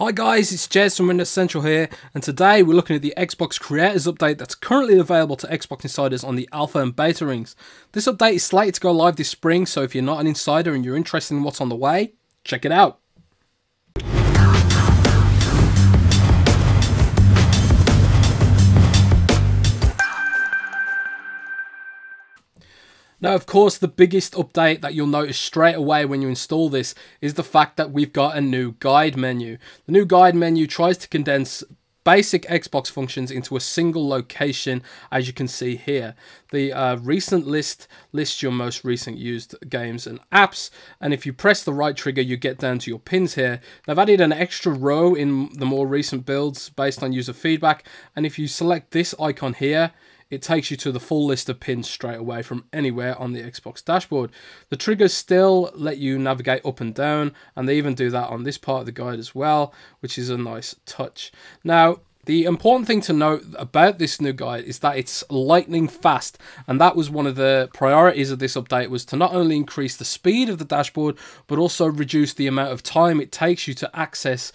Hi guys, it's Jez from Windows Central here, and today we're looking at the Xbox Creators Update that's currently available to Xbox Insiders on the Alpha and Beta rings. This update is slated to go live this spring, so if you're not an insider and you're interested in what's on the way, check it out. Now, of course, the biggest update that you'll notice straight away when you install this is the fact that we've got a new guide menu. The new guide menu tries to condense basic Xbox functions into a single location, as you can see here. The recent list lists your most recent used games and apps, and if you press the right trigger, you get down to your pins here. They've added an extra row in the more recent builds based on user feedback, and if you select this icon here, it takes you to the full list of pins straight away from anywhere on the Xbox dashboard. The triggers still let you navigate up and down, and they even do that on this part of the guide as well, which is a nice touch. Now, the important thing to note about this new guide is that it's lightning fast, and that was one of the priorities of this update, was to not only increase the speed of the dashboard, but also reduce the amount of time it takes you to access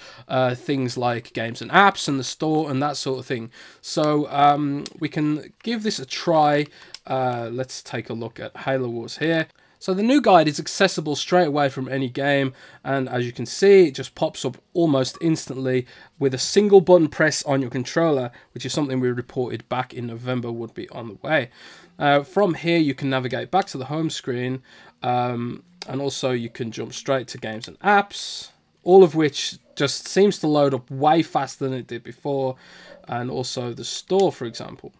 things like games and apps and the store and that sort of thing. So we can give this a try. Let's take a look at Halo Wars here. So the new guide is accessible straight away from any game, and as you can see, it just pops up almost instantly with a single button press on your controller, which is something we reported back in November would be on the way. From here, you can navigate back to the home screen, and also you can jump straight to games and apps, all of which just seems to load up way faster than it did before, and also the store, for example.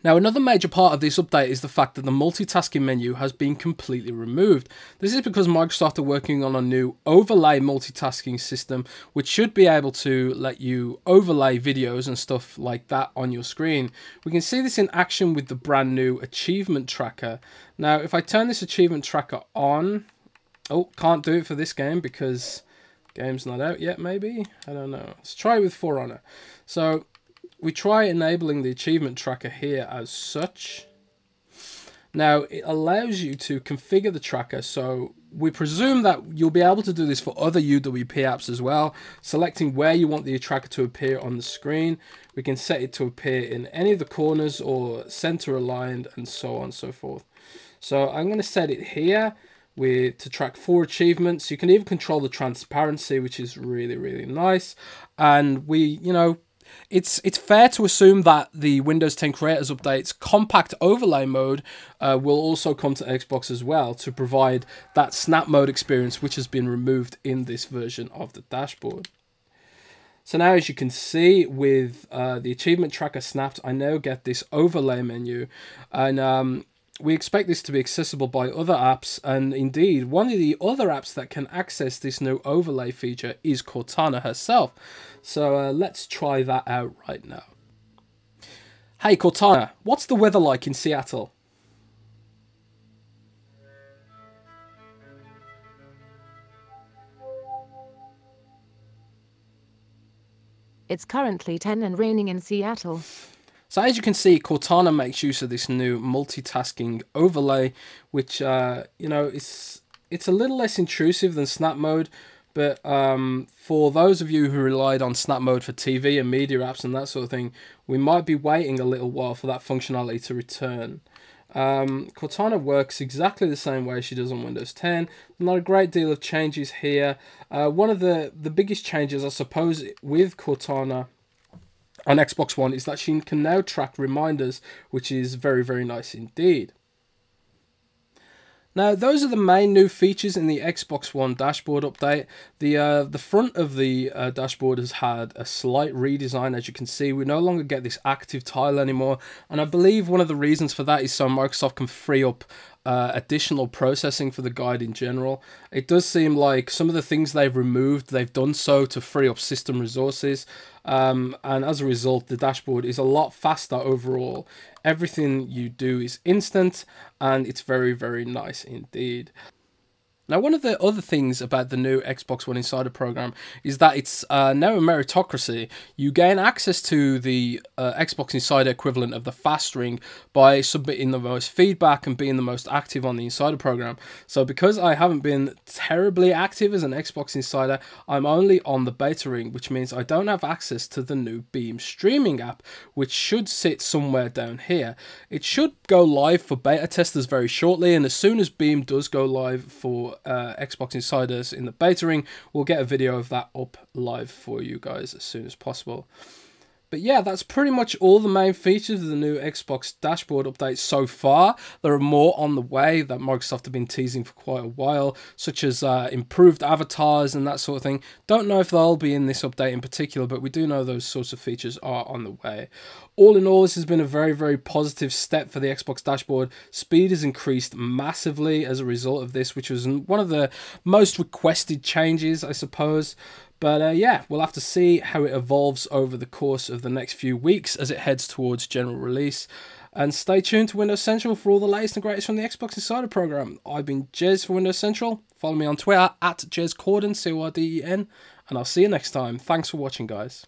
Now, another major part of this update is the fact that the multitasking menu has been completely removed. This is because Microsoft are working on a new overlay multitasking system, which should be able to let you overlay videos and stuff like that on your screen. We can see this in action with the brand new achievement tracker. Now, if I turn this achievement tracker on, oh, can't do it for this game because game's not out yet, maybe? I don't know. Let's try it with For Honor. So we try enabling the achievement tracker here as such. Now, it allows you to configure the tracker, so we presume that you'll be able to do this for other UWP apps as well, selecting where you want the tracker to appear on the screen. We can set it to appear in any of the corners or center aligned and so on and so forth. So I'm going to set it here to track 4 achievements. You can even control the transparency, which is really nice. And it's fair to assume that the Windows 10 Creators Update's compact overlay mode will also come to Xbox as well to provide that snap mode experience, which has been removed in this version of the dashboard. So now, as you can see, with the achievement tracker snapped, I now get this overlay menu, and we expect this to be accessible by other apps, and indeed, one of the other apps that can access this new overlay feature is Cortana herself. So let's try that out right now. Hey Cortana, what's the weather like in Seattle? It's currently 10 and raining in Seattle. So as you can see, Cortana makes use of this new multitasking overlay, which it's a little less intrusive than snap mode, but for those of you who relied on snap mode for TV and media apps and that sort of thing, we might be waiting a little while for that functionality to return. Cortana works exactly the same way she does on Windows 10. Not a great deal of changes here. One of the biggest changes, I suppose, with Cortana on Xbox One is that she can now track reminders, which is very nice indeed. Now, those are the main new features in the Xbox One dashboard update. The front of the dashboard has had a slight redesign. As you can see, we no longer get this active tile anymore, and I believe one of the reasons for that is so Microsoft can free up additional processing for the guide in general. It does seem like some of the things they've removed, they've done so to free up system resources, and as a result, the dashboard is a lot faster overall. Everything you do is instant, and it's very nice indeed. Now, one of the other things about the new Xbox One Insider program is that it's now a meritocracy. You gain access to the Xbox Insider equivalent of the fast ring by submitting the most feedback and being the most active on the Insider program. So because I haven't been terribly active as an Xbox Insider, I'm only on the beta ring, which means I don't have access to the new Beam streaming app, which should sit somewhere down here. It should go live for beta testers very shortly, and as soon as Beam does go live for Xbox Insiders in the beta ring, we'll get a video of that up live for you guys as soon as possible. But yeah, that's pretty much all the main features of the new Xbox dashboard update so far. There are more on the way that Microsoft have been teasing for quite a while, such as improved avatars and that sort of thing. Don't know if they'll be in this update in particular, but we do know those sorts of features are on the way. All in all, this has been a very, very positive step for the Xbox dashboard. Speed has increased massively as a result of this, which was one of the most requested changes, I suppose. But yeah, we'll have to see how it evolves over the course of the next few weeks as it heads towards general release. And stay tuned to Windows Central for all the latest and greatest from the Xbox Insider program. I've been Jez for Windows Central. Follow me on Twitter at JezCorden, C-O-R-D-E-N. And I'll see you next time. Thanks for watching, guys.